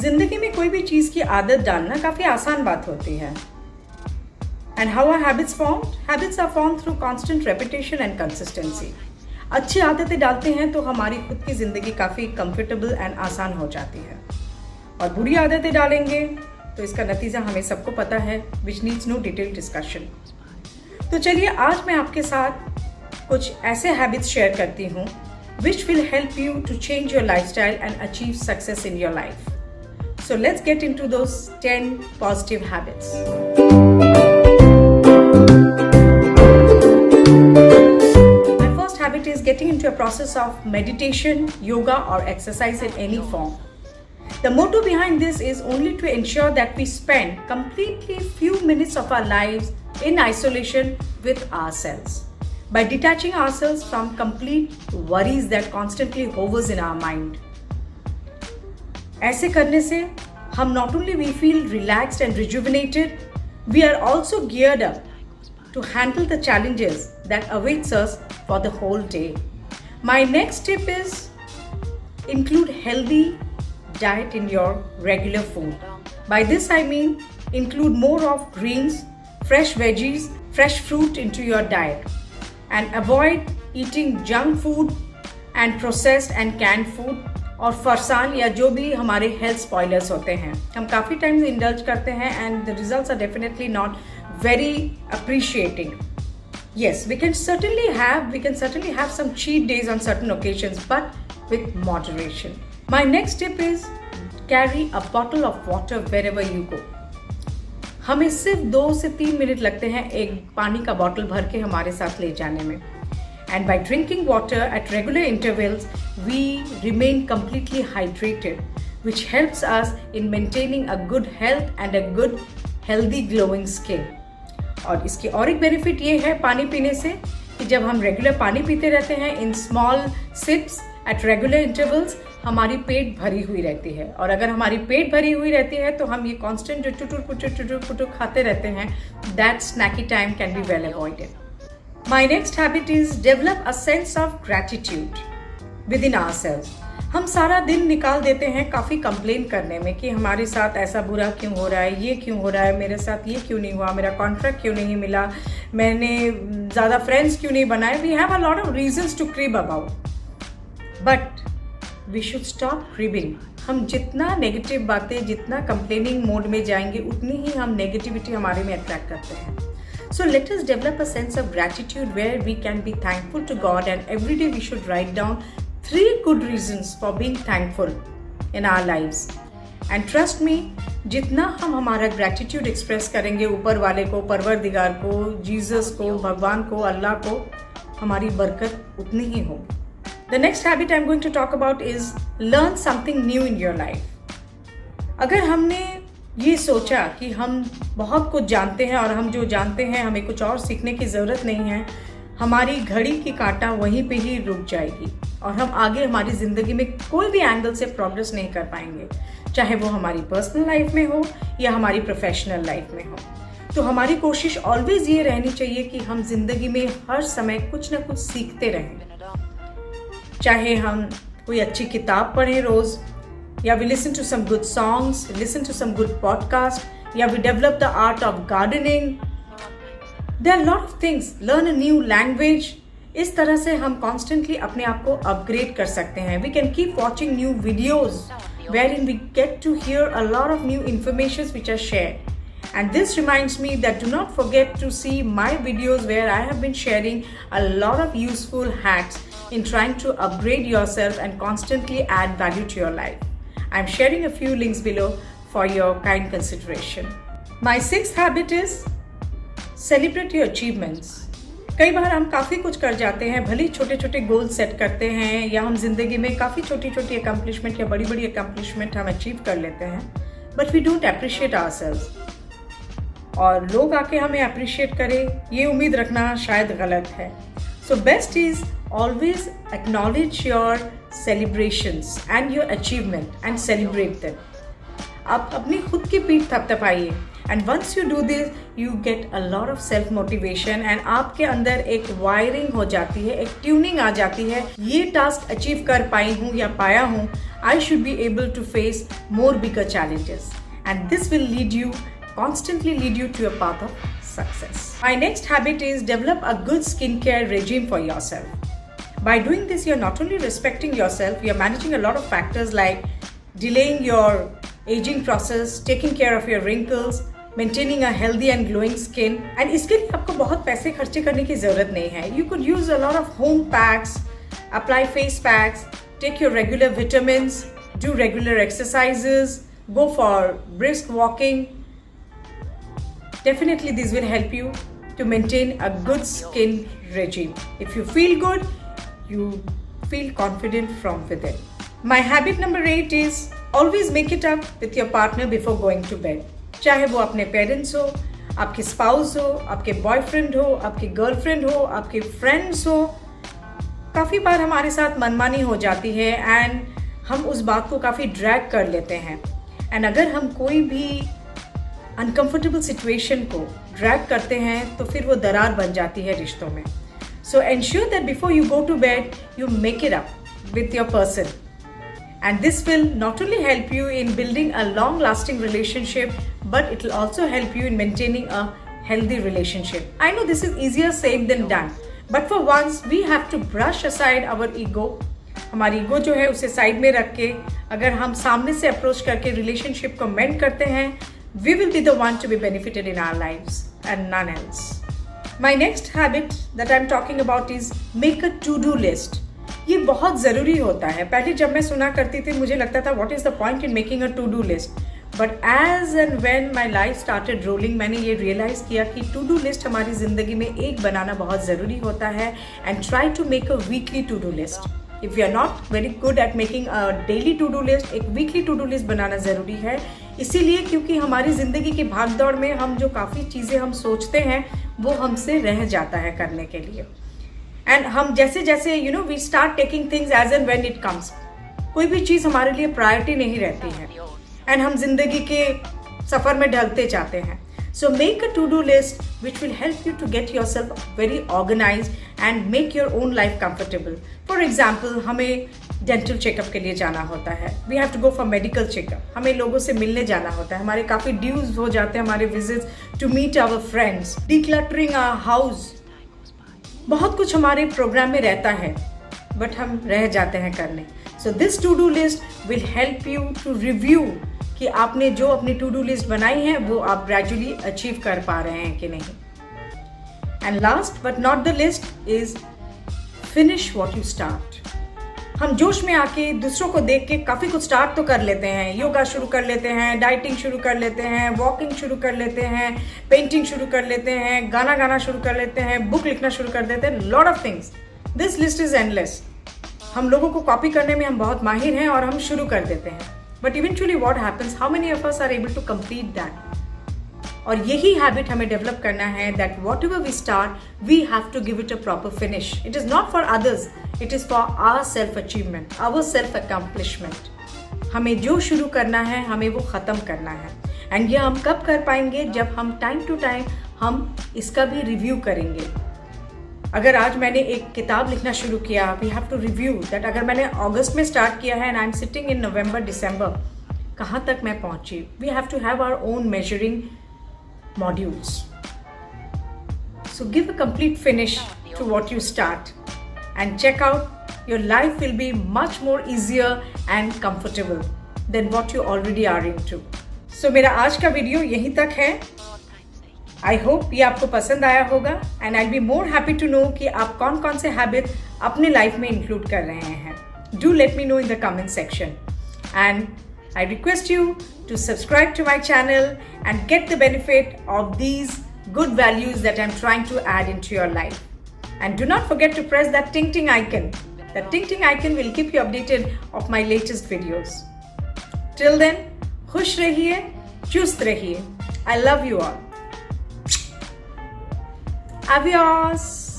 जिंदगी में कोई भी चीज की आदत डालना काफी आसान बात होती है। And how are habits formed? Habits are formed through constant repetition and consistency. अच्छी आदतें डालते हैं तो हमारी खुद की जिंदगी काफी कंफर्टेबल एंड आसान हो जाती है, और बुरी आदतें डालेंगे तो इसका नतीजा हमें सबको पता है, which needs no detail discussion. तो चलिए आज मैं आपके साथ कुछ ऐसे हैबिट्स शेयर करती हूँ which will help you to change your lifestyle and achieve success in your life. So let's get into those 10 positive habits. My first habit is getting into a process of meditation, yoga or exercise in any form. The motto behind this is only to ensure that we spend completely few minutes of our lives in isolation with ourselves, by detaching ourselves from complete worries that constantly hovers in our mind. ऐसे करने से हम not only we feel relaxed and rejuvenated, we are also geared up to handle the challenges that awaits us for the whole day. My next tip is include healthy diet in your regular food. By this I mean include more of greens, fresh veggies, fresh fruit into your diet, and avoid eating junk food and processed and canned food और फरसान या जो भी हमारे health spoilers होते हैं, हम काफ़ी time indulge करते हैं and the results are definitely not very appreciating. Yes, we can certainly have some cheat days on certain occasions, but with moderation. My next tip is carry a bottle of water wherever you go. हमें सिर्फ 2 से 3 minute लगते हैं एक पानी का bottle भर के हमारे साथ ले जाने में. And by drinking water at regular intervals, we remain completely hydrated, which helps us in maintaining a good health and a good healthy glowing skin. और इसकी और एक बेनिफिट ये है पानी पीने से कि जब हम रेगुलर पानी पीते रहते हैं in small sips at regular intervals, हमारी पेट भरी हुई रहती है, और अगर हमारी पेट भरी हुई रहती है तो हम ये कांस्टेंट जो टुटुर खाते रहते हैं, that snacky time can be well avoided. My next habit is develop a sense of gratitude within ourselves. हम सारा दिन निकाल देते हैं काफ़ी कंप्लेन करने में कि हमारे साथ ऐसा बुरा क्यों हो रहा है, ये क्यों हो रहा है, मेरे साथ ये क्यों नहीं हुआ, मेरा कॉन्ट्रैक्ट क्यों नहीं मिला, मैंने ज़्यादा फ्रेंड्स क्यों नहीं बनाए. We have a lot of reasons to crib about, but we should stop cribbing. हम जितना नेगेटिव बातें, जितना कंप्लेनिंग मोड में जाएंगे, उतनी ही हम नेगेटिविटी हमारे में अट्रैक्ट करते हैं. So let us develop a sense of gratitude where we can be thankful to God, and every day we should write down 3 good reasons for being thankful in our lives. And trust me, जितना हम हमारा gratitude express करेंगे ऊपर वाले को, परवरदिगार को, Jesus को, भगवान को, अल्लाह को, हमारी बरकत उतनी ही होगी. The next habit I'm going to talk about is learn something new in your life. अगर हमने ये सोचा कि हम बहुत कुछ जानते हैं और हम जो जानते हैं हमें कुछ और सीखने की ज़रूरत नहीं है, हमारी घड़ी की कांटा वहीं पे ही रुक जाएगी और हम आगे हमारी ज़िंदगी में कोई भी एंगल से प्रोग्रेस नहीं कर पाएंगे, चाहे वो हमारी पर्सनल लाइफ में हो या हमारी प्रोफेशनल लाइफ में हो. तो हमारी कोशिश ऑलवेज ये रहनी चाहिए कि हम जिंदगी में हर समय कुछ ना कुछ सीखते रहें, चाहे हम कोई अच्छी किताब पढ़ें रोज़, या we listen to some good songs, listen to some good podcast, या we develop the art of gardening. There are a lot of things. Learn a new language. इस तरह से हम constantly अपने आप को upgrade कर सकते हैं. We can keep watching new videos wherein we get to hear a lot of new informations which are shared. And this reminds me that do not forget to see my videos where I have been sharing a lot of useful hacks in trying to upgrade yourself and constantly add value to your life. I'm sharing a few links below for your kind consideration. My 6th habit is celebrate your achievements. कई बार हम काफ़ी कुछ कर जाते हैं, भले छोटे छोटे गोल सेट करते हैं या हम जिंदगी में काफ़ी छोटी छोटी अकम्पलिशमेंट या बड़ी बड़ी अकम्पलिशमेंट हम अचीव कर लेते हैं, but we don't appreciate ourselves. और लोग आके हमें अप्रिशिएट करें ये उम्मीद रखना शायद गलत है. So best is always acknowledge your celebrations and your achievement and celebrate them. आप अपनी खुद की पीठ थपथपाइए. And once you do this, you get a lot of self motivation and आपके अंदर एक वायरिंग हो जाती है, एक ट्यूनिंग आ जाती है, ये टास्क अचीव कर पाई हूँ या पाया हूँ, I should be able to face more bigger challenges. And this will constantly lead you to a path of success. My next habit is develop a good skincare regime for yourself. By doing this, you're not only respecting yourself, you're managing a lot of factors like delaying your aging process, taking care of your wrinkles, maintaining a healthy and glowing skin. And इसके लिए आपको बहुत पैसे खर्चे करने की ज़रूरत नहीं है. You could use a lot of home packs, apply face packs, take your regular vitamins, do regular exercises, go for brisk walking. Definitely this will help you to maintain a good skin regime. If you feel good, you feel confident from within. My habit number 8 is always make it up with your partner before going to bed. चाहे वो अपने parents हो, आपके spouse हो, आपके boyfriend हो, आपकी girlfriend हो, आपके फ्रेंड्स हो, काफ़ी बार हमारे साथ मनमानी हो जाती है एंड हम उस बात को काफ़ी ड्रैग कर लेते हैं. एंड अगर हम कोई भी अनकंफर्टेबल सिचुएशन को ड्रैग करते हैं तो फिर वो दरार बन जाती है रिश्तों में. So ensure that before you go to bed you make it up with your person. And this will not only help you in building a long-lasting relationship, but it will also help you in maintaining a healthy relationship. I know this is easier said than done, but for once we have to brush aside our ego. हमारी ego जो है उसे side में रख के अगर हम सामने से अप्रोच करके रिलेशनशिप को मेंट करते हैं, we will be the one to be benefited in our lives and none else. My next habit that I'm talking about is make a to-do list. ये बहुत ज़रूरी होता है. पहले जब मैं सुना करती थी मुझे लगता था what is the point in making a to do list, but as and when my life started rolling मैंने ये रियलाइज़ किया कि टू डू लिस्ट हमारी ज़िंदगी में एक बनाना बहुत ज़रूरी होता है. And try to make a weekly to do list. If you are not very good at making a daily to do list, एक वीकली टू डू लिस्ट बनाना ज़रूरी है. इसीलिए क्योंकि हमारी ज़िंदगी की भागदौड़ में हम जो काफ़ी चीज़ें हम सोचते हैं वो हमसे रह जाता है करने के लिए. एंड हम जैसे जैसे we start taking things as and when it comes. कोई भी चीज़ हमारे लिए प्रायोरिटी नहीं रहती है एंड हम जिंदगी के सफ़र में ढलते जाते हैं. So make a to do list which will help you to get yourself very organise and make your own life comfortable. For example हमें डेंटल चेकअप के लिए जाना होता है. We have to go for medical checkup. हमें लोगों से मिलने जाना होता है. हमारे काफ़ी ड्यूज हो जाते हैं हमारे visits to meet our friends. Decluttering our house. बहुत कुछ हमारे प्रोग्राम में रहता है बट हम रह जाते हैं करने. So this to do list will help you to review कि आपने जो अपनी टू डू लिस्ट बनाई है वो आप ग्रेजुअली अचीव कर पा रहे हैं कि नहीं. And last but not the list is finish what you start. हम जोश में आके दूसरों को देख के काफ़ी कुछ स्टार्ट तो कर लेते हैं. योगा शुरू कर लेते हैं, डाइटिंग शुरू कर लेते हैं, वॉकिंग शुरू कर लेते हैं, पेंटिंग शुरू कर लेते हैं, गाना गाना शुरू कर लेते हैं, बुक लिखना शुरू कर देते हैं. Lot of things. This list is endless. हम लोगों को कॉपी करने में हम बहुत माहिर हैं और हम शुरू कर देते हैं. But eventually what happens, how many of us are able to complete that. और यही हैबिट हमें डेवलप करना है that whatever we start we have to give it a proper finish. It is not for others, it is for our self achievement, our self accomplishment. हमें जो शुरू करना है हमें वो ख़त्म करना है. एंड ये हम कब कर पाएंगे, जब हम टाइम टू टाइम हम इसका भी रिव्यू करेंगे. अगर आज मैंने एक किताब लिखना शुरू किया, we have to review that. अगर मैंने अगस्त में स्टार्ट किया है and I am sitting in November December, कहाँ तक मैं पहुँची. We have to have our own measuring modules. So give a complete finish to what you start and check out, your life will be much more easier and comfortable than what you already are into. So मेरा आज का video यहीं तक है. I hope ये आपको पसंद आया होगा and I'll be more happy to know कि आप कौन कौन से हैबिट अपने लाइफ में इंक्लूड कर रहे हैं. Do let me know in the comment section. And I request you to subscribe to my channel and get the benefit of these good values that I'm trying to add into your life. And do not forget to press that ting ting icon. That ting ting icon will keep you updated of my latest videos. Till then, खुश रहिए, चुस्त रहिए. I love you all. Adios.